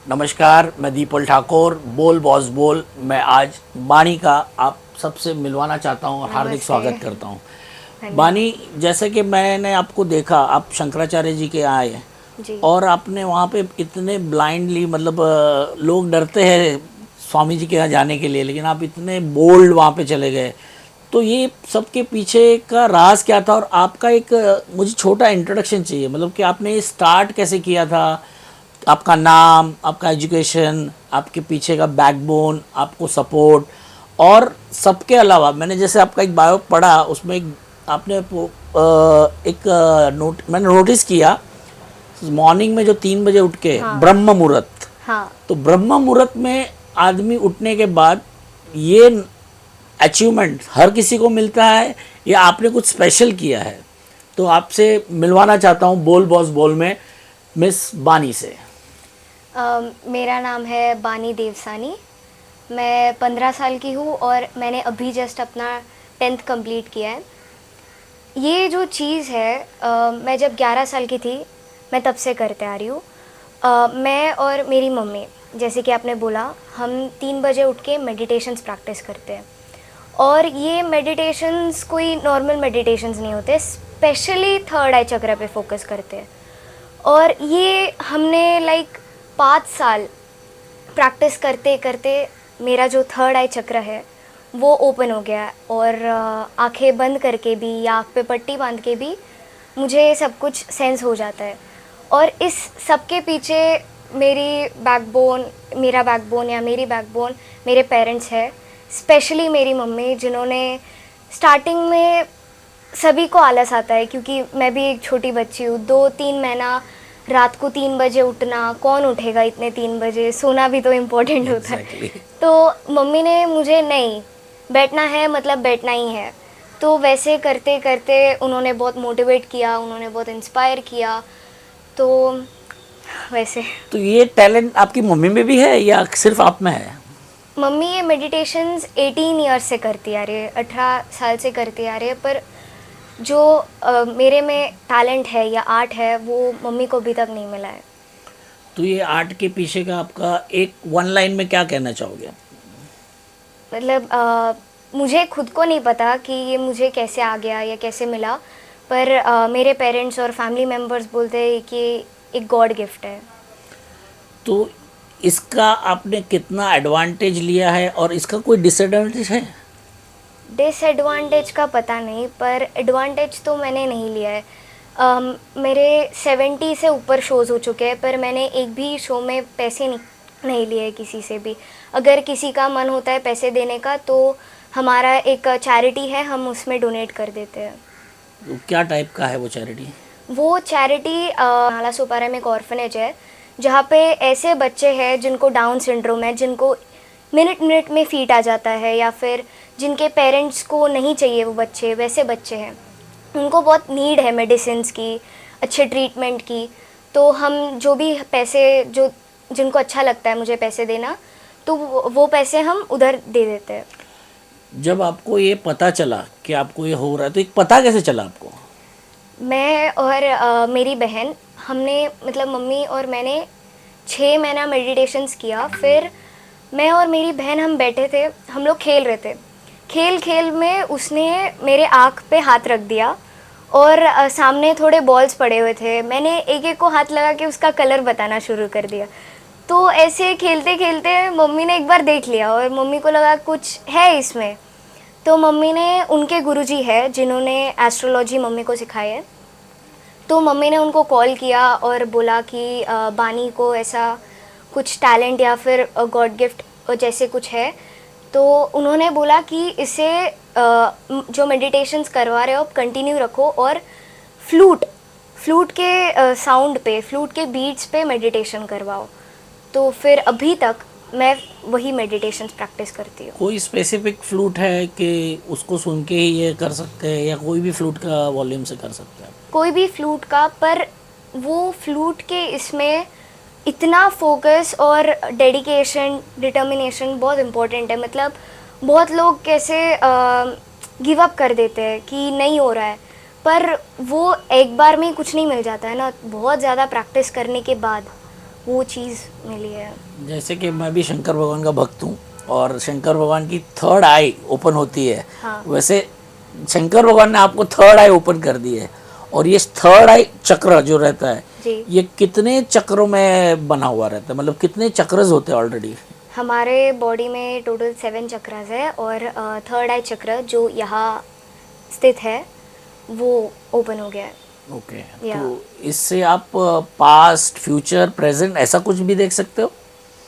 नमस्कार, मैं दीपल ठाकुर, बोल बॉस बोल। मैं आज बानी का आप सबसे मिलवाना चाहता हूँ और हार्दिक नमस्ते। स्वागत करता हूँ। धन्यवाद। बानी, जैसे कि मैंने आपको देखा, आप शंकराचार्य जी के आए जी। और आपने वहाँ पे इतने ब्लाइंडली, मतलब लोग डरते हैं स्वामी जी के यहाँ जाने के लिए, लेकिन आप इतने बोल्ड वहाँ पे चले गए। तो ये सबके पीछे का राज क्या था? और आपका एक मुझे छोटा इंट्रोडक्शन चाहिए, मतलब कि आपने ये स्टार्ट कैसे किया था, आपका नाम, आपका एजुकेशन, आपके पीछे का बैकबोन, आपको सपोर्ट। और सबके अलावा मैंने जैसे आपका एक बायो पढ़ा, उसमें एक आपने एक मैंने नोटिस किया, मॉर्निंग में जो 3 बजे उठ के हाँ। ब्रह्म मुहूर्त, हाँ। तो ब्रह्म मुहूर्त में आदमी उठने के बाद ये अचीवमेंट हर किसी को मिलता है या आपने कुछ स्पेशल किया है? तो आपसे मिलवाना चाहता हूँ बोल बॉस बोल में मिस बानी से। मेरा नाम है बानी देवसानी। मैं 15 साल की हूँ और मैंने अभी जस्ट अपना 10th कंप्लीट किया है। ये जो चीज़ है, मैं जब 11 साल की थी मैं तब से करते आ रही हूँ। मैं और मेरी मम्मी, जैसे कि आपने बोला, हम 3 बजे उठ के मेडिटेशंस प्रैक्टिस करते हैं। और ये मेडिटेशंस कोई नॉर्मल मेडिटेशंस नहीं होते, स्पेशली थर्ड आई चक्र पे फोकस करते हैं। और ये हमने लाइक 5 साल प्रैक्टिस करते करते मेरा जो थर्ड आई चक्र है वो ओपन हो गया है। और आंखें बंद करके भी या आँख पे पट्टी बांध के भी मुझे सब कुछ सेंस हो जाता है। और इस सब के पीछे मेरा बैकबोन या मेरी बैकबोन मेरे पेरेंट्स है, स्पेशली मेरी मम्मी, जिन्होंने स्टार्टिंग में, सभी को आलस आता है क्योंकि मैं भी एक छोटी बच्ची हूँ, 2-3 महीना रात को 3 बजे उठना, कौन उठेगा इतने 3 बजे, सोना भी तो इम्पोर्टेंट होता है। एग्जैक्टली। तो मम्मी ने मुझे, नहीं बैठना है मतलब बैठना ही है। तो वैसे करते करते उन्होंने बहुत मोटिवेट किया, उन्होंने बहुत इंस्पायर किया। तो वैसे तो ये टैलेंट आपकी मम्मी में भी है या सिर्फ आप में है? मम्मी ये मेडिटेशंस 18 ईयर्स से करती आ रही है, 18 साल से करती आ रही है। पर जो मेरे में टैलेंट है या आर्ट है वो मम्मी को अभी तक नहीं मिला है। तो ये आर्ट के पीछे का आपका एक वन लाइन में क्या कहना चाहोगे? मतलब मुझे खुद को नहीं पता कि ये मुझे कैसे आ गया या कैसे मिला, पर मेरे पेरेंट्स और फैमिली मेम्बर्स बोलते हैं कि एक गॉड गिफ्ट है। तो इसका आपने कितना एडवांटेज लिया है और इसका कोई डिसएडवांटेज है? डिसएडवांटेज का पता नहीं, पर एडवांटेज तो मैंने नहीं लिया है। मेरे 70 से ऊपर शोज़ हो चुके हैं, पर मैंने एक भी शो में पैसे नहीं लिए किसी से भी। अगर किसी का मन होता है पैसे देने का तो हमारा एक चैरिटी है, हम उसमें डोनेट कर देते हैं। तो क्या टाइप का है वो चैरिटी? वो चैरिटी नाला सोपारा में एक ऑर्फनेज है, जहाँ पे ऐसे बच्चे हैं जिनको डाउन सिंड्रोम है, जिनको मिनट मिनट में फीट आ जाता है, या फिर जिनके पेरेंट्स को नहीं चाहिए वो बच्चे, वैसे बच्चे हैं, उनको बहुत नीड है मेडिसिन्स की, अच्छे ट्रीटमेंट की। तो हम जो भी पैसे, जो जिनको अच्छा लगता है मुझे पैसे देना, तो वो पैसे हम उधर दे देते हैं। जब आपको ये पता चला कि आपको ये हो रहा है, तो एक पता कैसे चला आपको? मैं और मेरी बहन, हमने, मतलब मम्मी और मैंने 6 महीना मेडिटेशंस किया। फिर मैं और मेरी बहन हम बैठे थे, हम लोग खेल रहे थे। खेल खेल में उसने मेरे आँख पे हाथ रख दिया और सामने थोड़े बॉल्स पड़े हुए थे, मैंने एक एक को हाथ लगा के उसका कलर बताना शुरू कर दिया। तो ऐसे खेलते खेलते मम्मी ने एक बार देख लिया और मम्मी को लगा कुछ है इसमें। तो मम्मी ने, उनके गुरुजी है जिन्होंने एस्ट्रोलॉजी मम्मी को सिखाई है, तो मम्मी ने उनको कॉल किया और बोला कि बानी को ऐसा कुछ टैलेंट या फिर गॉड गिफ्ट जैसे कुछ है। तो उन्होंने बोला कि इसे जो मेडिटेशंस करवा रहे हो आप कंटिन्यू रखो, और फ्लूट के साउंड पे, फ्लूट के बीट्स पे मेडिटेशन करवाओ। तो फिर अभी तक मैं वही मेडिटेशंस प्रैक्टिस करती हूँ। कोई स्पेसिफिक फ्लूट है कि उसको सुन के ही ये कर सकते हैं, या कोई भी फ्लूट का वॉल्यूम से कर सकते हैं? कोई भी फ्लूट का, पर वो फ्लूट के इसमें इतना फोकस और डेडिकेशन, डिटर्मिनेशन बहुत इम्पोर्टेंट है। मतलब बहुत लोग कैसे गिव अप कर देते हैं कि नहीं हो रहा है, पर वो एक बार में ही कुछ नहीं मिल जाता है ना, बहुत ज़्यादा प्रैक्टिस करने के बाद वो चीज़ मिली है। जैसे कि मैं भी शंकर भगवान का भक्त हूँ और शंकर भगवान की थर्ड आई ओपन होती है, हाँ। वैसे शंकर भगवान ने आपको थर्ड आई ओपन कर दी है। और ये थर्ड आई चक्र जो रहता है, जी। ये कितने चक्रों में बना हुआ रहता है, मतलब कितने चक्रस होते हैं ऑलरेडी? हमारे बॉडी में टोटल 7 चक्रास है और थर्ड आई चक्र जो यहाँ स्थित है वो ओपन हो गया है। ओके, या। तो इससे आप पास्ट फ्यूचर प्रेजेंट ऐसा कुछ भी देख सकते हो?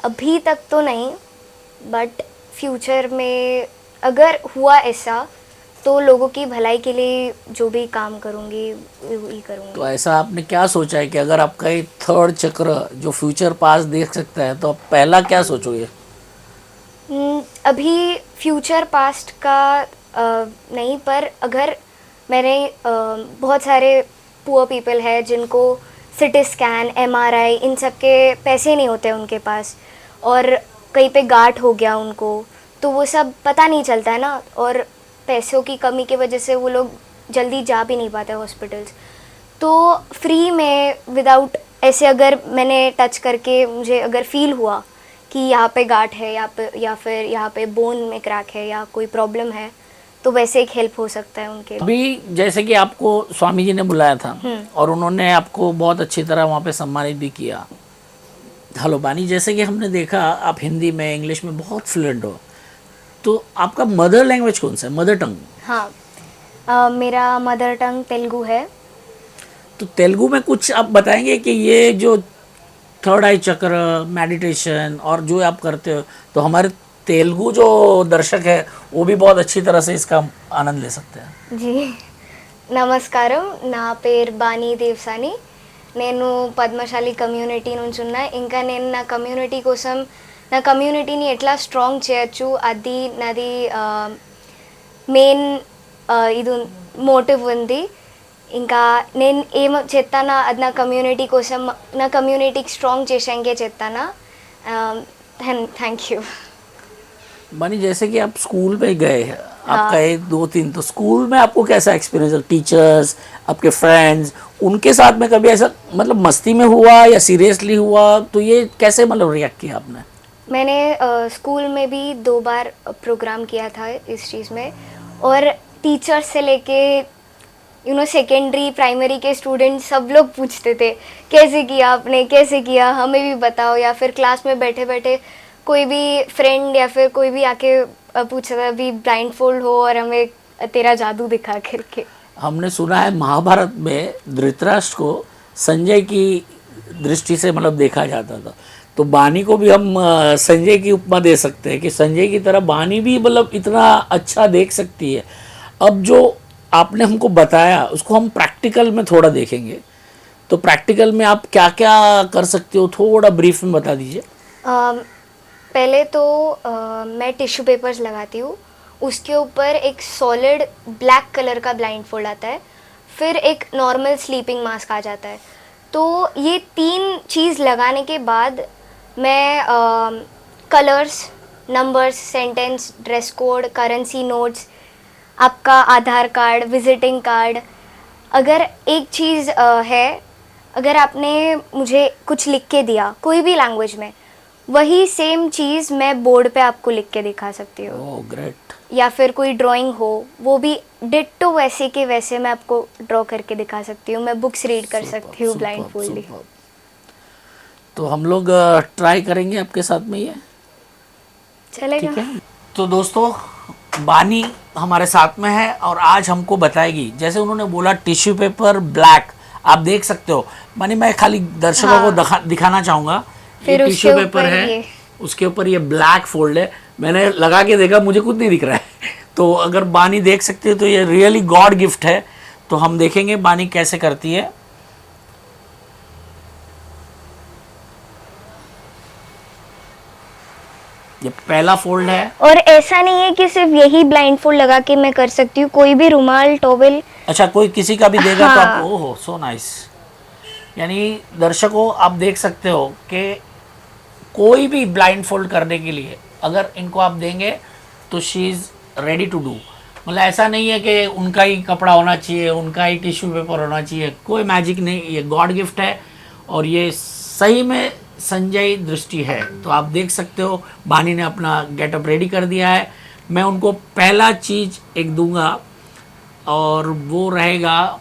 अभी तक तो नहीं, बट फ्यूचर में अगर हुआ ऐसा तो लोगों की भलाई के लिए जो भी काम करूँगी वही करूँगी। तो ऐसा आपने क्या सोचा है कि अगर आपका ये थर्ड चक्र जो फ्यूचर पास्ट देख सकता है, तो आप पहला क्या सोचोगे? अभी फ्यूचर पास्ट का नहीं, पर अगर मैंने बहुत सारे पुअर पीपल है जिनको सिटी स्कैन, एमआरआई, इन सब के पैसे नहीं होते उनके पास, और कहीं पे गांठ हो गया उनको, तो वो सब पता नहीं चलता है ना, और पैसों की कमी की वजह से वो लोग जल्दी जा भी नहीं पाते हॉस्पिटल्स। तो फ्री में विदाउट ऐसे अगर मैंने टच करके मुझे अगर फील हुआ कि यहाँ पे गांठ है या फिर यहाँ पे बोन में क्रैक है या कोई प्रॉब्लम है, तो वैसे एक हेल्प हो सकता है उनके। अभी जैसे कि आपको स्वामी जी ने बुलाया था और उन्होंने आपको बहुत अच्छी तरह वहाँ पे सम्मानित भी किया। हेलो बानी, जैसे कि हमने देखा आप हिंदी में, इंग्लिश में बहुत फ्लुएंट हो, तो आपका मदर लैंग्वेज कौन सा है, मदर टंग? हाँ, मेरा मदर टंग तेलुगु है। तो तेलुगु में कुछ आप बताएंगे कि ये जो थर्ड आई चक्र, मेडिटेशन और जो आप करते हो, तो हमारे तेलुगु जो दर्शक है वो भी बहुत अच्छी तरह से इसका आनंद ले सकते हैं। जी, నమస్కారం, నా పేరు బానీ దేవసాని. నేను పద్మశాలి కమ్యూనిటీ నుంచి ఉన్నా. ఇంకా నేను నా కమ్యూనిటీ కోసం, నా కమ్యూనిటీని ఎట్లా స్ట్రాంగ్ చేయొచ్చు, అది నాది మెయిన్ ఇది మోటివ్ ఉంది. ఇంకా నేను ఏం చేస్తానా అది నా కమ్యూనిటీ కోసం, నా కమ్యూనిటీకి స్ట్రాంగ్ చేసాకే చేస్తానా. Thank you. बानी, जैसे कि आप स्कूल में गए, आपका एक 2-3, तो स्कूल में आपको कैसा एक्सपीरियंस है? टीचर्स, आपके फ्रेंड्स, उनके साथ में कभी ऐसा मतलब मस्ती में हुआ या सीरियसली हुआ, तो ये कैसे मतलब रिएक्ट किया आपने? मैंने स्कूल में भी 2 बार प्रोग्राम किया था इस चीज़ में, और टीचर्स से लेके सेकेंडरी प्राइमरी के स्टूडेंट सब लोग पूछते थे कैसे किया आपने, कैसे किया, हमें भी बताओ। या फिर क्लास में बैठे बैठे कोई भी फ्रेंड या फिर कोई भी आके पूछता था अभी ब्लाइंड फोल्ड हो और हमें तेरा जादू दिखा करके। हमने सुना है महाभारत में धृतराष्ट्र को संजय की दृष्टि से मतलब देखा जाता था, तो बानी को भी हम संजय की उपमा दे सकते हैं कि संजय की तरह बानी भी मतलब इतना अच्छा देख सकती है। अब जो आपने हमको बताया उसको हम प्रैक्टिकल में थोड़ा देखेंगे, तो प्रैक्टिकल में आप क्या क्या कर सकते हो, थोड़ा ब्रीफ में बता दीजिए। पहले तो मैं टिश्यू पेपर्स लगाती हूँ, उसके ऊपर एक सॉलिड ब्लैक कलर का ब्लाइंड फोल्ड आता है, फिर एक नॉर्मल स्लीपिंग मास्क आ जाता है। तो ये 3 चीज़ लगाने के बाद मैं colours, numbers, sentence, dress code, currency notes, आपका आधार कार्ड, विजिटिंग कार्ड, अगर एक चीज़ है, अगर आपने मुझे कुछ लिख के दिया कोई भी लैंग्वेज में, वही सेम चीज़ मैं बोर्ड पे आपको लिख के दिखा सकती हूँ। Oh great. या फिर कोई ड्राइंग हो, वो भी डिट्टो वैसे के वैसे मैं आपको ड्रॉ करके दिखा सकती हूँ। मैं बुक्स रीड कर सकती हूँ ब्लाइंड फोल्डली। तो हम लोग ट्राई करेंगे आपके साथ में, ये चलेगा? ठीक है। तो दोस्तों, बानी हमारे साथ में है और आज हमको बताएगी, जैसे उन्होंने बोला टिश्यू पेपर ब्लैक, आप देख सकते हो बानी, मैं खाली दर्शकों को दिखाना चाहूँगा। फिर टिश्यू पेपर है, उसके ऊपर ये ब्लैक फोल्ड है, मैंने लगा के देखा, मुझे कुछ नहीं दिख रहा है। तो अगर बानी देख सकते हो तो ये रियली गॉड गिफ्ट है। तो हम देखेंगे बानी कैसे करती है। ये पहला फोल्ड है, और ऐसा नहीं है कि सिर्फ यही ब्लाइंड फोल्ड लगा के मैं कर सकती हूँ, कोई भी रुमाल, टॉवेल। अच्छा, कोई किसी का भी देगा हाँ। तो आप, ओहो सो नाइस। यानी दर्शकों आप देख सकते हो कि कोई भी ब्लाइंड फोल्ड करने के लिए अगर इनको आप देंगे तो she is ready to do. मतलब ऐसा नहीं है कि उनका ही कपड़ा होना चाहिए, उनका ही टिश्यू पेपर होना चाहिए, कोई मैजिक नहीं, ये गॉड गिफ्ट है। और ये सही में संजय दृष्टि है। तो आप देख सकते हो बानी ने अपना गेटअप रेडी कर दिया है। मैं उनको पहला चीज एक दूंगा और वो रहेगा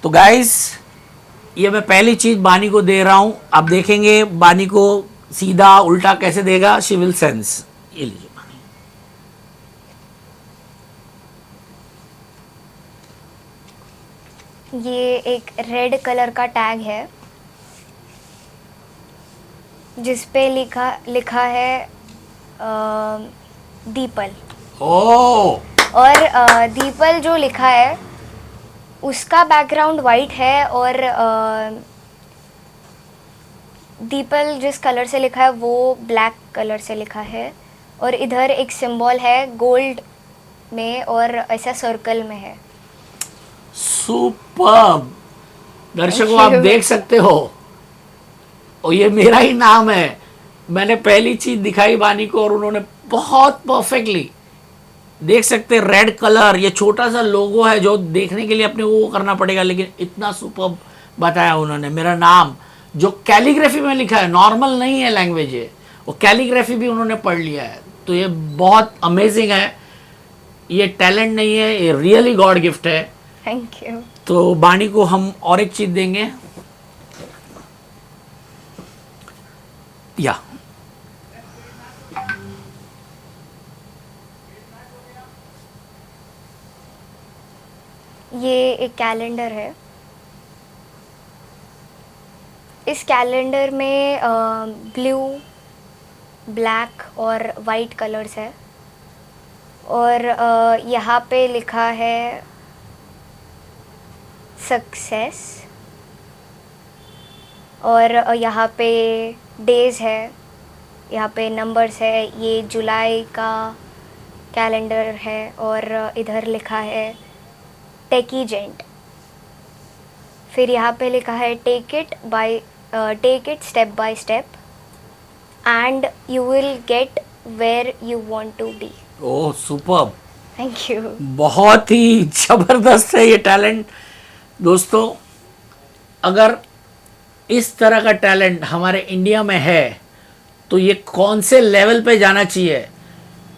तो गाइस ये मैं पहली चीज बानी को दे रहा हूं। आप देखेंगे बानी को सीधा उल्टा कैसे देगा, शी विल सेंस। ये लीजिए ये एक रेड कलर का टैग है जिस पे लिखा है दीपल। ओ और दीपल जो लिखा है उसका बैकग्राउंड वाइट है और दीपल जिस कलर से लिखा है वो ब्लैक कलर से लिखा है। और इधर एक सिंबल है गोल्ड में और ऐसा सर्कल में है। सुपर्ब। दर्शकों आप देख सकते हो और ये मेरा ही नाम है। मैंने पहली चीज दिखाई बानी को और उन्होंने बहुत परफेक्टली देख सकते रेड कलर, ये छोटा सा लोगो है जो देखने के लिए अपने वो करना पड़ेगा, लेकिन इतना सुपर्ब बताया उन्होंने। मेरा नाम जो कैलीग्राफी में लिखा है, नॉर्मल नहीं है लैंग्वेज है, वो कैलीग्राफी भी उन्होंने पढ़ लिया है। तो ये बहुत अमेजिंग है। ये टैलेंट नहीं है, ये रियली गॉड गिफ्ट है। Thank you. तो बानी को हम और एक चीज देंगे या ये एक कैलेंडर है। इस कैलेंडर में ब्लू, ब्लैक और वाइट कलर्स है और यहाँ पे लिखा है सक्सेस और यहाँ पे डेज है, यहाँ पे नंबर्स है। ये जुलाई का कैलेंडर है और इधर लिखा है टेकी जेंट। फिर यहाँ पे लिखा है take it step by step and you will get where you want to be. Oh superb, thank you. बहुत ही जबरदस्त है ये टैलेंट। दोस्तों अगर इस तरह का टैलेंट हमारे इंडिया में है तो ये कौन से लेवल पे जाना चाहिए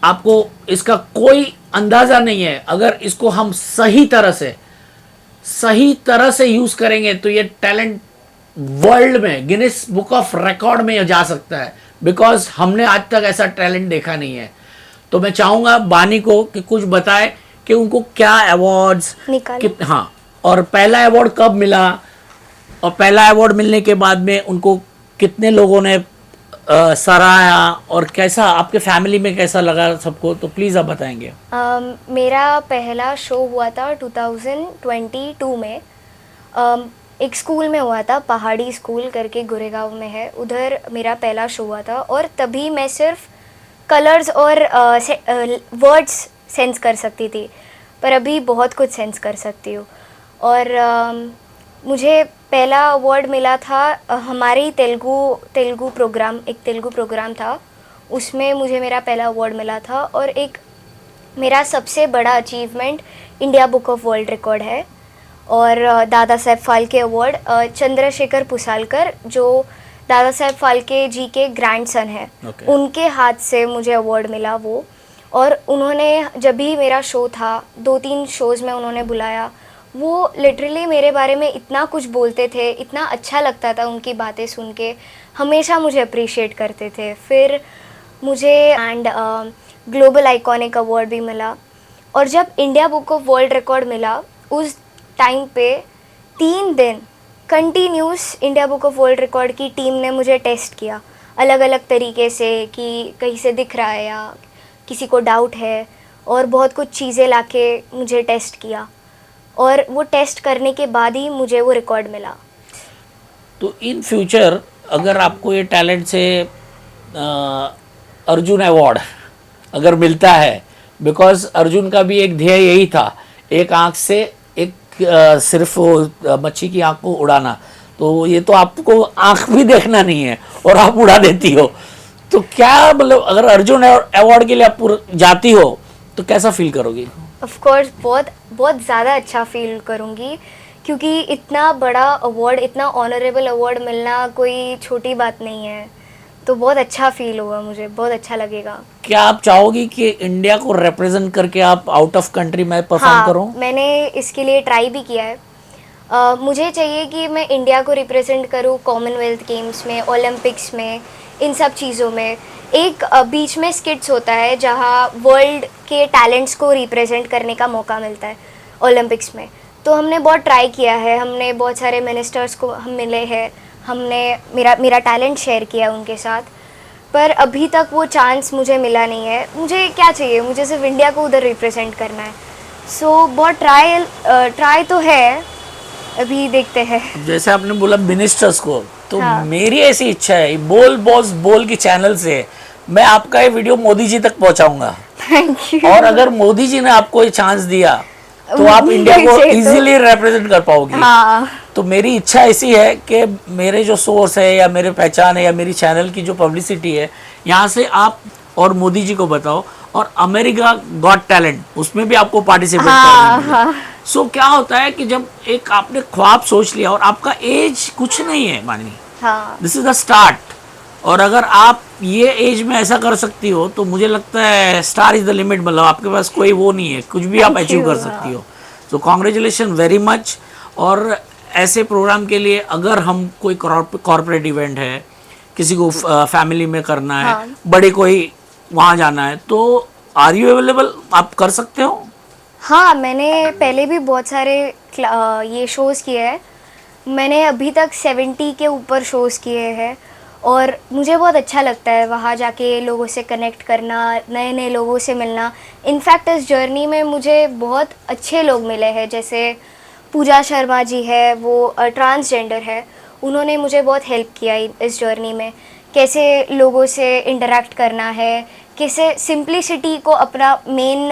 आपको इसका कोई अंदाजा नहीं है। अगर इसको हम सही तरह से यूज करेंगे तो ये टैलेंट वर्ल्ड में गिनीज बुक ऑफ रिकॉर्ड में जा सकता है, बिकॉज हमने आज तक ऐसा टैलेंट देखा नहीं है। तो मैं चाहूंगा बानी को कि कुछ बताए कि उनको क्या अवार्ड्स हाँ, और पहला अवार्ड कब मिला और पहला अवार्ड मिलने के बाद में उनको कितने लोगों ने सराहा और कैसा आपके फैमिली में कैसा लगा सबको, तो प्लीज़ आप बताएंगे। मेरा पहला शो हुआ था 2022 में। एक स्कूल में हुआ था, पहाड़ी स्कूल करके गोरेगांव में है, उधर मेरा पहला शो हुआ था। और तभी मैं सिर्फ कलर्स और वर्ड्स सेंस कर सकती थी, पर अभी बहुत कुछ सेंस कर सकती हूँ। और मुझे पहला अवार्ड मिला था हमारे ही तेलुगु प्रोग्राम था, उसमें मुझे मेरा पहला अवार्ड मिला था। और एक मेरा सबसे बड़ा achievement India book of world record है और दादा साहेब फाल्के अवार्ड। चंद्रशेखर पुसालकर जो दादा साहेब फाल्के जी के ग्रैंडसन हैं, उनके हाथ से मुझे अवार्ड मिला वो। और उन्होंने जब भी मेरा शो था, 2-3 शोज़ में उन्होंने बुलाया, वो लिटरली मेरे बारे में इतना कुछ बोलते थे, इतना अच्छा लगता था उनकी बातें सुन के, हमेशा मुझे अप्रिशिएट करते थे। फिर मुझे ग्लोबल आइकॉनिक अवार्ड भी मिला। और जब India book of world record मिला उस टाइम पे 3 दिन continuous India book of world record की टीम ने मुझे टेस्ट किया अलग अलग तरीके से कि कहीं से दिख रहा है या किसी को डाउट है, और बहुत कुछ चीज़ें लाके मुझे टेस्ट किया और वो टेस्ट करने के बाद ही मुझे वो रिकॉर्ड मिला। तो इन फ्यूचर अगर आपको ये टैलेंट से अर्जुन अवार्ड अगर मिलता है, बिकॉज अर्जुन का भी एक ध्येय यही था, एक आँख से एक सिर्फ मच्छी की आँख को उड़ाना, तो ये तो आपको आँख भी देखना नहीं है और आप उड़ा देती हो। तो क्या मतलब अगर अर्जुन अवार्ड के लिए आप जाती हो तो कैसा फील करोगी? ऑफ कोर्स बहुत बहुत ज़्यादा अच्छा फील करूँगी, क्योंकि इतना बड़ा अवार्ड, इतना ऑनरेबल अवार्ड मिलना कोई छोटी बात नहीं है। तो बहुत अच्छा फील होगा, मुझे बहुत अच्छा लगेगा। क्या आप चाहोगी कि इंडिया को रिप्रेजेंट करके आप आउट ऑफ कंट्री में परफॉर्म हाँ, करो? मैंने इसके लिए ट्राई भी किया है। मुझे चाहिए कि मैं इंडिया को रिप्रेजेंट करूँ कॉमनवेल्थ गेम्स में, ओलंपिक्स में, इन सब चीज़ों में। एक बीच में स्किट्स होता है जहाँ वर्ल्ड के टैलेंट्स को रिप्रेजेंट करने का मौका मिलता है ओलंपिक्स में। तो हमने बहुत ट्राई किया है, हमने बहुत सारे मिनिस्टर्स को हम मिले हैं, हमने मेरा टैलेंट शेयर किया उनके साथ, पर अभी तक वो चांस मुझे मिला नहीं है। मुझे क्या चाहिए, मुझे सिर्फ इंडिया को उधर रिप्रेजेंट करना है। सो बहुत ट्राई तो है, अभी देखते हैं। जैसे आपने बोला मिनिस्टर्स को, तो हाँ। मेरी ऐसी इच्छा है, बोल बॉस बोल की चैनल से मैं आपका ये वीडियो मोदी जी तक पहुंचाऊंगा। Thank you. और अगर मोदी जी ने आपको ये चांस दिया तो आप इंडिया को मुझे तो- इजीली रिप्रेजेंट कर पाओगी। हाँ, तो मेरी इच्छा ऐसी है कि मेरे जो सोर्स है या मेरे पहचान है या मेरी चैनल की जो पब्लिसिटी है, यहाँ से आप और मोदी जी को बताओ, और अमेरिका गॉट टैलेंट उसमें भी आपको पार्टिसिपेट हाँ, करना है। हाँ, सो क्या होता है कि जब एक आपने ख्वाब सोच लिया और आपका एज कुछ नहीं है मानी, हाँ, दिस इज द स्टार्ट, और अगर आप ये एज में ऐसा कर सकती हो तो मुझे लगता है स्टार इज द लिमिट, मतलब आपके पास कोई वो नहीं है, कुछ भी आप Thank अचीव you, कर सकती हो। So congratulation very much. और ऐसे प्रोग्राम के लिए अगर हम कोई कॉर्पोरेट इवेंट है, किसी को फैमिली में करना है, हाँ। बड़े कोई वहाँ जाना है, तो आर यू अवेलेबल, आप कर सकते हो? हाँ, मैंने पहले भी बहुत सारे ये शोज़ किए हैं। मैंने अभी तक 70 के ऊपर शोज़ किए हैं, और मुझे बहुत अच्छा लगता है वहाँ जाके लोगों से कनेक्ट करना, नए नए लोगों से मिलना। इनफैक्ट इस जर्नी में मुझे बहुत अच्छे लोग मिले हैं, जैसे पूजा शर्मा जी है, वो ट्रांसजेंडर है। उन्होंने मुझे बहुत हेल्प किया इस जर्नी में, कैसे लोगों से इंटरेक्ट करना है, कैसे सिंप्लिसिटी को अपना मेन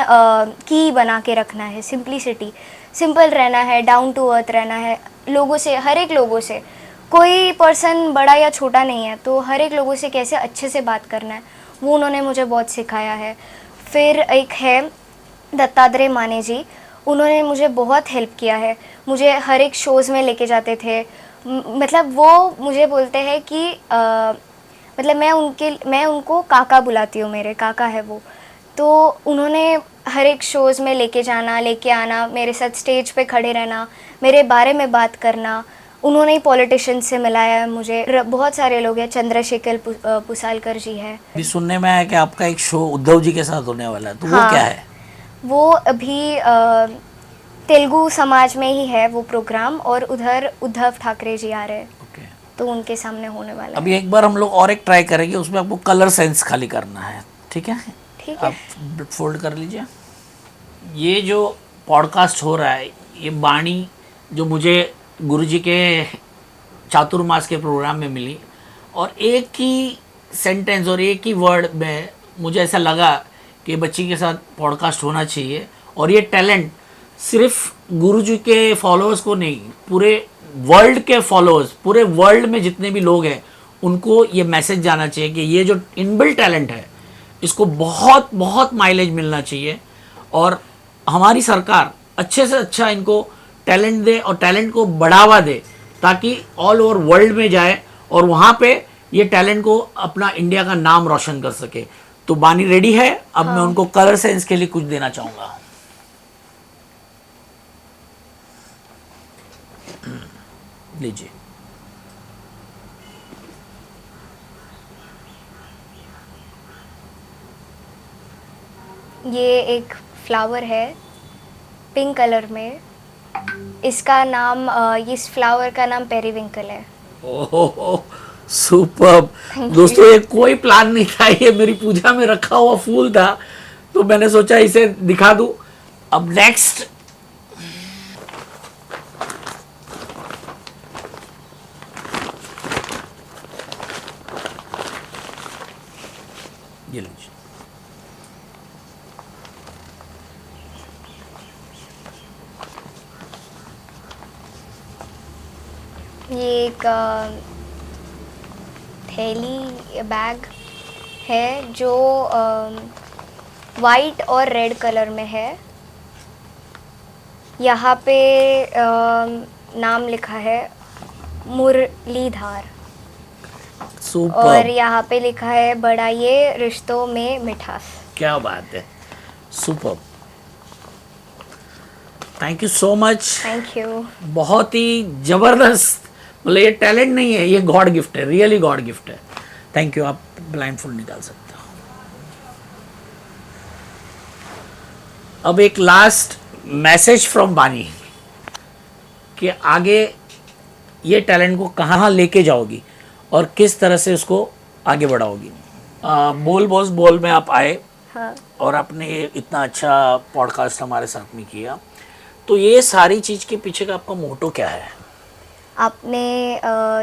की बना के रखना है। सिंप्लिसिटी, सिंपल रहना है, डाउन टू अर्थ रहना है, लोगों से, हर एक लोगों से, कोई पर्सन बड़ा या छोटा नहीं है, तो हर एक लोगों से कैसे अच्छे से बात करना है, वो उन्होंने मुझे बहुत सिखाया है। फिर एक है दत्तात्रेय माने जी, उन्होंने मुझे बहुत हेल्प किया है, मुझे हर एक शोज़ में लेके जाते थे। मतलब वो मुझे बोलते हैं कि मतलब मैं उनको काका बुलाती हूँ, मेरे काका है वो। तो उन्होंने हर एक शोज़ में लेके जाना, लेके आना, मेरे साथ स्टेज पे खड़े रहना, मेरे बारे में बात करना। उन्होंने ही पॉलिटिशियन से मिलाया है मुझे। बहुत सारे लोग हैं, चंद्रशेखर पुसालकर जी है। अभी सुनने में आया कि आपका एक शो उद्धव जी के साथ होने वाला है, तो वो हाँ। क्या है? वो अभी तेलुगु समाज में ही है वो प्रोग्राम, और उधर उद्धव ठाकरे जी आ रहे हैं, ओके। तो उनके सामने होने वाला है। अभी एक बार हम लोग और एक ट्राई करेंगे, उसमें आपको कलर सेंस खाली करना है, ठीक है? ठीक है। आप फोल्ड कर लीजिए। ये जो पॉडकास्ट हो रहा है, ये बाणी जो मुझे गुरुजी के चातुर्मास के प्रोग्राम में मिली, और एक ही सेंटेंस और एक ही वर्ड में मुझे ऐसा लगा कि बच्ची के साथ पॉडकास्ट होना चाहिए। और ये टैलेंट सिर्फ गुरुजी के फॉलोअर्स को नहीं, पूरे वर्ल्ड के फॉलोअर्स, पूरे वर्ल्ड में जितने भी लोग हैं, उनको ये मैसेज जाना चाहिए कि ये जो इनबिल्ट टैलेंट है, इसको बहुत बहुत माइलेज मिलना चाहिए, और हमारी सरकार अच्छे से अच्छा इनको टैलेंट दे और टैलेंट को बढ़ावा दे, ताकि ऑल ओवर वर्ल्ड में जाए और वहाँ पे ये टैलेंट को अपना इंडिया का नाम रोशन कर सके। तो बानी रेडी है, अब मैं उनको कलर सेंस के लिए कुछ देना चाहूँगा। लीजिए। ये एक फ्लावर है पिंक कलर में। इसका नाम इस फ्लावर का नाम पेरीविंकल है। ओह सुपर्ब। दोस्तों, ये कोई प्लान नहीं था, ये मेरी पूजा में रखा हुआ फूल था, तो मैंने सोचा इसे दिखा दूं। अब नेक्स्ट, ये लीजिए। ये एक थैली बैग है जो वाइट और रेड कलर में है। यहाँ पे नाम लिखा है मुरलीधर, और सुपर, यहाँ पे लिखा है बढ़ाइए रिश्तों में मिठास। क्या बात है, super, thank you so much. Thank you. बहुत ही जबरदस्त, मतलब ये टैलेंट नहीं है, ये गॉड गिफ्ट है, रियली गॉड गिफ्ट है। Thank you. आप ब्लाइंड फुल निकाल सकते हो। अब एक लास्ट मैसेज फ्रॉम बानी कि आगे ये टैलेंट को कहाँ लेके जाओगी और किस तरह से उसको आगे बढ़ाओगी। बोल बॉस बोल में आप आए हाँ। और आपने ये इतना अच्छा पॉडकास्ट हमारे साथ में किया, तो ये सारी चीज़ के पीछे का आपका मोटो क्या है? आपने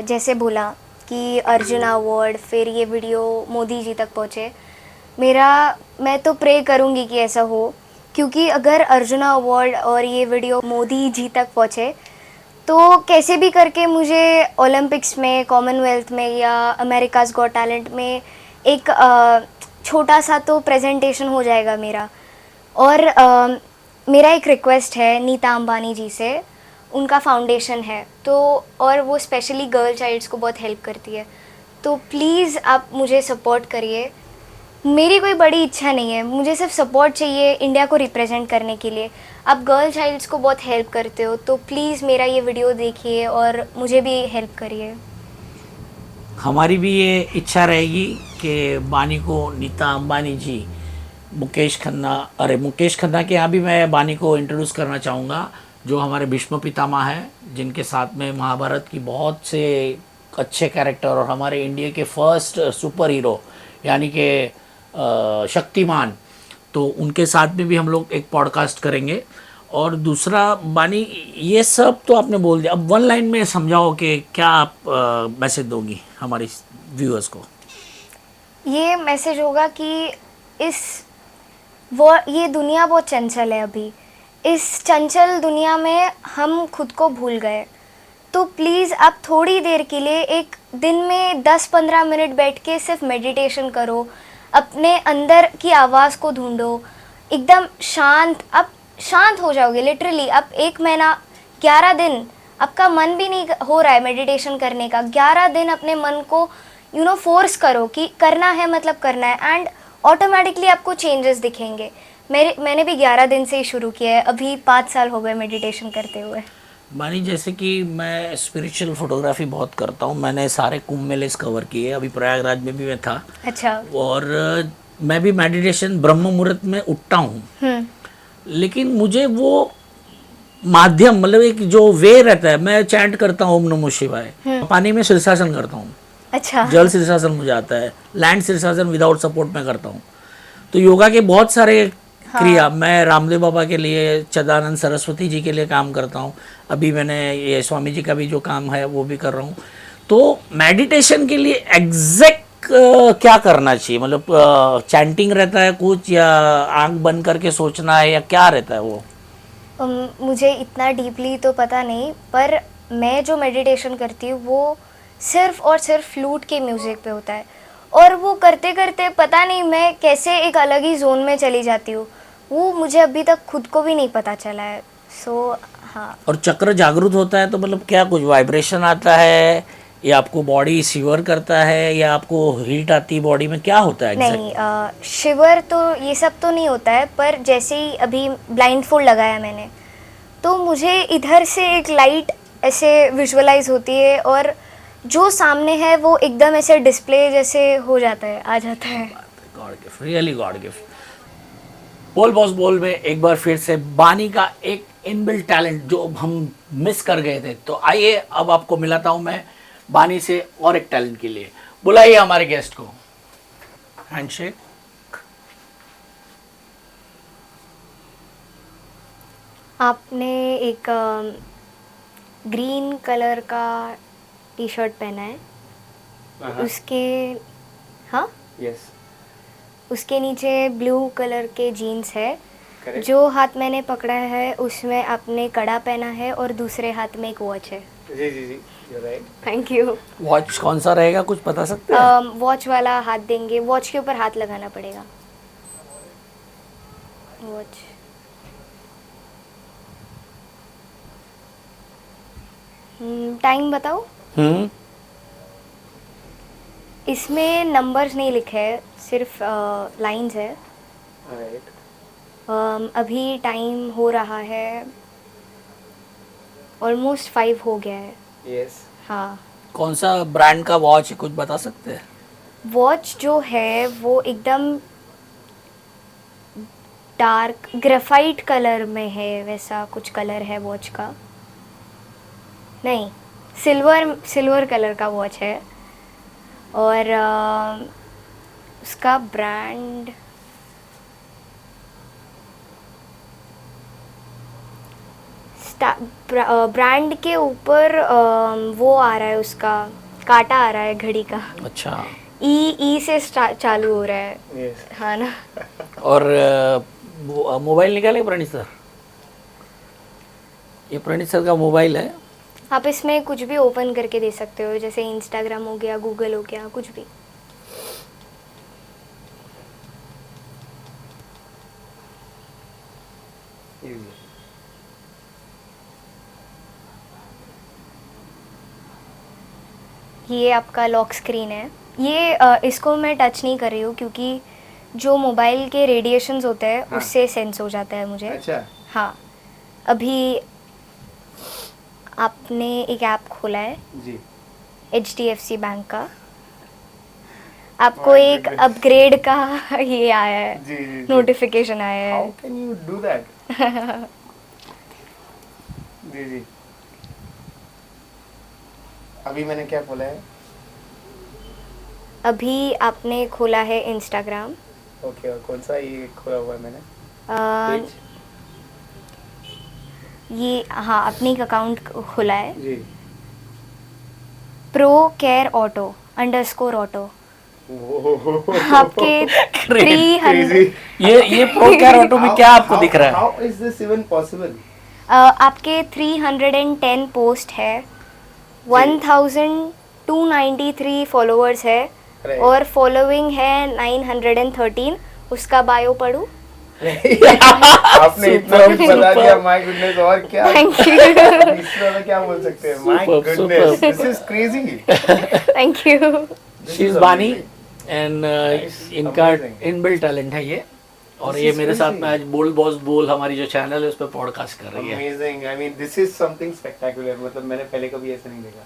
जैसे बोला कि अर्जुन अवार्ड, फिर ये वीडियो मोदी जी तक पहुँचे, मैं तो प्रे करूँगी कि ऐसा हो, क्योंकि अगर अर्जुन अवार्ड और ये वीडियो मोदी जी तक पहुँचे तो कैसे भी करके मुझे ओलंपिक्स में, कॉमनवेल्थ में या अमेरिकाज़ गॉट टैलेंट में एक छोटा सा तो प्रेजेंटेशन हो जाएगा मेरा। और मेरा एक रिक्वेस्ट है नीता अंबानी जी से, उनका फाउंडेशन है तो, और वो स्पेशली गर्ल चाइल्ड्स को बहुत हेल्प करती है, तो प्लीज़ आप मुझे सपोर्ट करिए। मेरी कोई बड़ी इच्छा नहीं है, मुझे सिर्फ सपोर्ट चाहिए इंडिया को रिप्रेजेंट करने के लिए। आप गर्ल चाइल्ड्स को बहुत हेल्प करते हो, तो प्लीज़ मेरा ये वीडियो देखिए और मुझे भी हेल्प करिए। हमारी भी ये इच्छा रहेगी कि बानी को नीता अंबानी जी, मुकेश खन्ना के यहाँ भी मैं बानी को इंट्रोड्यूस करना चाहूँगा, जो हमारे भीष्म पितामह हैं, जिनके साथ में महाभारत की बहुत से अच्छे कैरेक्टर और हमारे इंडिया के फर्स्ट सुपर हीरो यानी कि शक्तिमान, तो उनके साथ में भी हम लोग एक पॉडकास्ट करेंगे। और दूसरा बानी, ये सब तो आपने बोल दिया, अब वन लाइन में समझाओ कि क्या आप मैसेज दोगी हमारे व्यूअर्स को। ये मैसेज होगा कि ये दुनिया बहुत चंचल है अभी, इस चंचल दुनिया में हम खुद को भूल गए, तो प्लीज़ आप थोड़ी देर के लिए एक दिन में 10-15 मिनट बैठ के सिर्फ मेडिटेशन करो, अपने अंदर की आवाज़ को ढूंढो, एकदम शांत, आप शांत हो जाओगे लिटरली। आप 1 महीना 11 दिन आपका मन भी नहीं हो रहा है मेडिटेशन करने का, 11 दिन अपने मन को फोर्स करो कि करना है, मतलब करना है, एंड ऑटोमेटिकली आपको चेंजेस दिखेंगे। मैंने भी 11 दिन से ही शुरू किया है, अभी 5 साल हो गए मेडिटेशन करते हुए। बानी, जैसे कि मैं स्पिरिचुअल फोटोग्राफी बहुत करता हूँ, मैंने सारे कुंभ मेले कवर किए, अभी प्रयागराज में भी मैं था। अच्छा। और मैं भी मेडिटेशन ब्रह्म मुहूर्त में उठता हूँ, लेकिन मुझे वो माध्यम, मतलब एक जो वे रहता है, मैं चैंट करता हूँ ओम नमो शिवाय, पानी में शीर्षासन करता हूँ। अच्छा। जल शीर्षासन मुझे आता है, लैंड शीर्षासन विदाउट सपोर्ट में करता हूँ। तो योगा के बहुत सारे क्रिया, मैं रामदेव बाबा के लिए, चिदानंद सरस्वती जी के लिए काम करता हूँ, अभी मैंने ये स्वामी जी का भी जो काम है वो भी कर रहा हूँ। तो मेडिटेशन के लिए एग्जैक्ट क्या करना चाहिए, मतलब चैंटिंग रहता है कुछ, या आंख बंद करके सोचना है, या क्या रहता है वो? मुझे इतना डीपली तो पता नहीं, पर मैं जो मेडिटेशन करती हूँ वो सिर्फ और सिर्फ फ्लूट के म्यूज़िक पे होता है, और वो करते करते पता नहीं मैं कैसे एक अलग ही जोन में चली जाती हूँ, वो मुझे अभी तक खुद को भी नहीं पता चला है। हाँ। और चक्र जागृत होता है तो मतलब क्या कुछ वाइब्रेशन आता है, या आपको बॉडी शिवर करता है, या आपको हीट आती है बॉडी में, क्या होता है exactly? नहीं, शिवर तो ये सब तो नहीं होता है, पर जैसे ही अभी ब्लाइंड फोल्ड लगाया मैंने, तो मुझे इधर से एक लाइट ऐसे विजुअलाइज होती है, और जो सामने है वो एकदम ऐसे डिस्प्ले जैसे हो जाता है, आ जाता है। God gift, really God gift. बोल बॉस बोल में एक बार फिर से बानी का एक इनबिल्ट टैलेंट जो हम मिस कर गए थे, तो आइए अब आपको मिलाता हूं मैं बानी से और एक टैलेंट के लिए। बुलाइए हमारे गेस्ट को। हैंडशेक। आपने एक ग्रीन कलर का टी शर्ट पहना है, उसके हाँ यस, उसके नीचे ब्लू कलर के जीन्स है। जो हाथ मैंने पकड़ा है उसमें आपने कड़ा पहना है, और दूसरे हाथ में एक वॉच है। जी जी जी, you right. Thank you. Watch कौन सा रहेगा, कुछ बता सकते हैं? वॉच वाला हाथ देंगे, वॉच के ऊपर हाथ लगाना पड़ेगा। वॉच टाइम बताओ। हम्म। इसमें नंबर्स नहीं लिखे हैं, सिर्फ लाइंस है। राइट। अभी टाइम हो रहा है, ऑलमोस्ट 5 हो गया है। यस। हाँ। कौन सा ब्रांड का वॉच है, कुछ बता सकते हैं? वॉच जो है वो एकदम डार्क ग्रेफाइट कलर में है, वैसा कुछ कलर है वॉच का। नहीं, सिल्वर कलर का वॉच है। और उसका ब्रांड ब्रांड के ऊपर वो आ रहा है, उसका कांटा आ रहा है घड़ी का। अच्छा। ई से चालू हो रहा है। यस। हाँ ना। और मोबाइल निकाले प्रणीत सर? ये प्रणीत सर का मोबाइल है। आप इसमें कुछ भी ओपन करके दे सकते हो, जैसे इंस्टाग्राम हो गया, गूगल हो गया, कुछ भी। ये आपका लॉक स्क्रीन है। ये इसको मैं टच नहीं कर रही हूँ क्योंकि जो मोबाइल के रेडिएशंस होते हैं हाँ। उससे सेंस हो जाता है मुझे। अच्छा। हाँ। अभी आपने एक ऐप खोला है जी। HDFC बैंक का, आपको एक अपग्रेड का ये आया है, जी जी। नोटिफिकेशन आया हाउ है। Can you do that? जी जी। अभी मैंने क्या खोला है? अभी आपने खोला है इंस्टाग्राम। ओके, और कौन सा ये खोला हुआ है मैंने? पेज? ये हाँ, अपनी अकाउंट खोला है, जी। Pro care auto _auto. आपके Great, 300 ये प्रो केयर ऑटो में क्या आपको दिख रहा है? How is this even possible? आपके 310 पोस्ट है, 1293 फॉलोअर्स है, Right. और फॉलोइंग है 913। उसका बायो पढ़ूं? आपने इतना कुछ बता दिया, माय गुडनेस। और क्या थैंक यू। इसमें मैं क्या बोल सकते हैं? My Superb, goodness, superb. This is crazy. Thank you. She is बानी एंड Nice, इनका amazing. इनबिल्ट टैलेंट है ये। और This ये is मेरे साथ crazy. में आज बोल्ड बॉस बोल हमारी जो चैनल है उस पर पॉडकास्ट कर रही है। Amazing. I mean this is something spectacular. मतलब मैंने पहले कभी ऐसा नहीं देखा।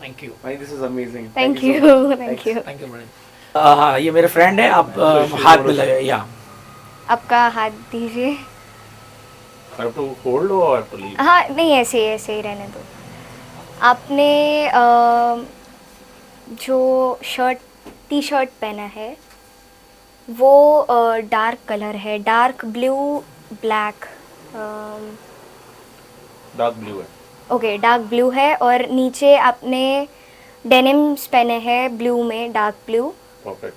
Thank you. भाई this is amazing. Thank you. Thank you. Thank you madam. हाँ, ये मेरे फ्रेंड है, आप हाथ में लगे या आपका हाथ दीजिए। I have to hold or I have to leave? हाँ, नहीं, ऐसे ही रहने दो। आपने जो टी शर्ट पहना है वो डार्क कलर है, dark blue black. Dark blue है। ओके, डार्क ब्लू है, और नीचे आपने डेनिम्स पहने हैं ब्लू में, डार्क ब्लू। Perfect.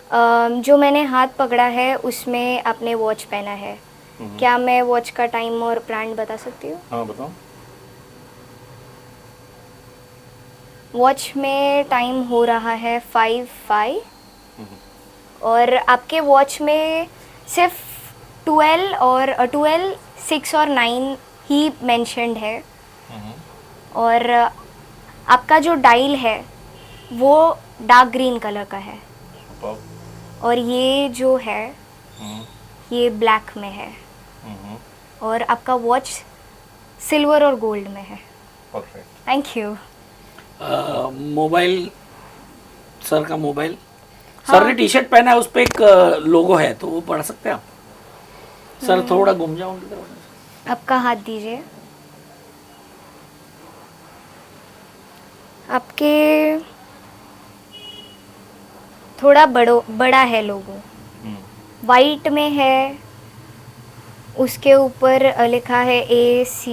जो मैंने हाथ पकड़ा है उसमें आपने वॉच पहना है। क्या मैं वॉच का टाइम और ब्रांड बता सकती हूँ? हाँ बताओ। वॉच में टाइम हो रहा है 5:05, और आपके वॉच में सिर्फ 12, 6 और 9 ही मेंशन्ड है। और आपका जो डायल है वो डार्क ग्रीन कलर का है, Superb. और ये जो है ये ब्लैक में है, और आपका वॉच सिल्वर और गोल्ड में है। Perfect. Thank you. Mobile, sir का मोबाइल, सर ने टी शर्ट पहना है, उस पर एक लोगो है, तो वो पढ़ सकते हैं आप? सर थोड़ा घूम जाओ उनकी तरफ। आपका हाथ दीजिए। आपके थोड़ा बड़ा है लोगो, वाइट में है, उसके ऊपर लिखा है AC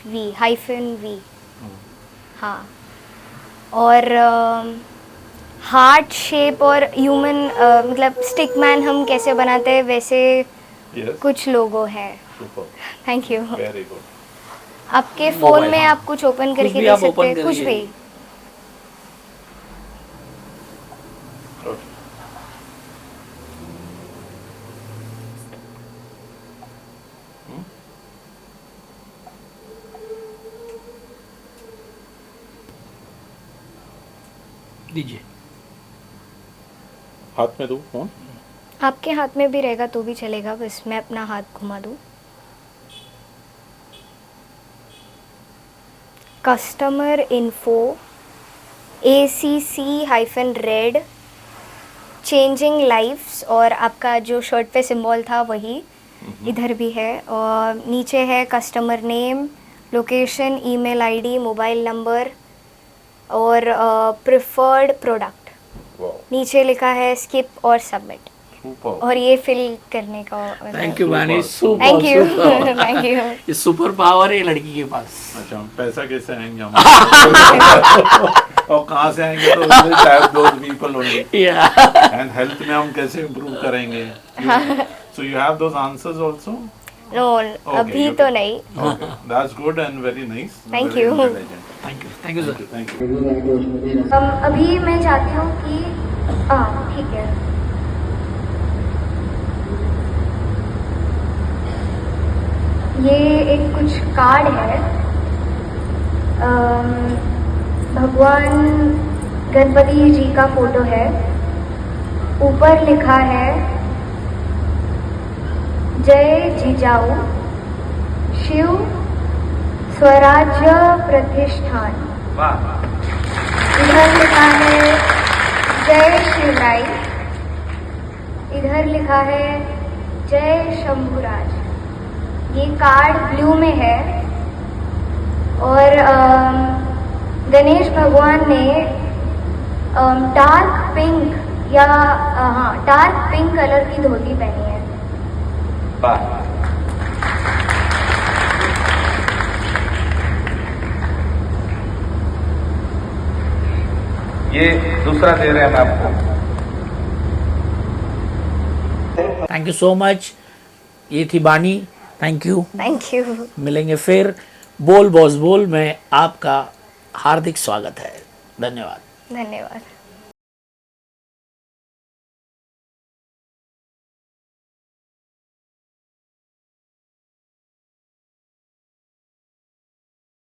-V। हाँ, और हार्ट शेप और ह्यूमन, मतलब स्टिकमैन हम कैसे बनाते हैं वैसे Yes. कुछ लोगो है। Super. Thank you. Very good. आपके फोन मोबाइल, में हाँ। आप कुछ ओपन करके भी दे आप सकते open हैं, कुछ करिए। भी। Okay. दीजिए। हाथ में दो फोन। आपके हाथ में भी रहेगा तो भी चलेगा, बस मैं अपना हाथ घुमा दूँ। Customer info ACC-red changing lives, और आपका जो शर्ट पे सिंबल था वही इधर भी है। और नीचे है customer name, location, email ID, mobile number और प्रिफर्ड प्रोडक्ट। वाओ, नीचे लिखा है स्किप और सबमिट, सुपर। और ये फिल करने का। थैंक यू वानी, super thank you super. Thank you. ये सुपर पावर है लड़की के पास। अच्छा, पैसा कैसे आएंगे हम? और कहाँ से आएंगे? तो टाइप दोज पीपल ओनली। या एंड हेल्थ में हम कैसे इम्प्रूव करेंगे? So you have those answers also? No, अभी तो नहीं। Okay, that's good and very nice. Thank Very you. intelligent. Thank you sir. Thank you. अभी मैं चाहती हूँ कि ठीक है, ये एक कुछ कार्ड है। भगवान गणपति जी का फोटो है, ऊपर लिखा है जय जिजाऊ शिव स्वराज्य प्रतिष्ठान। इधर लिखा है जय शिवराय, इधर लिखा है जय शंभुराज। ये कार्ड ब्लू में है, और गणेश भगवान ने डार्क पिंक या डार्क पिंक कलर की धोती पहनी है। ये दूसरा दे रहे हैं हम आपको। Thank you so much. ये थी बानी, थैंक यू। Thank you. मिलेंगे फिर। बोल बॉस बोल में आपका हार्दिक स्वागत है। धन्यवाद। धन्यवाद।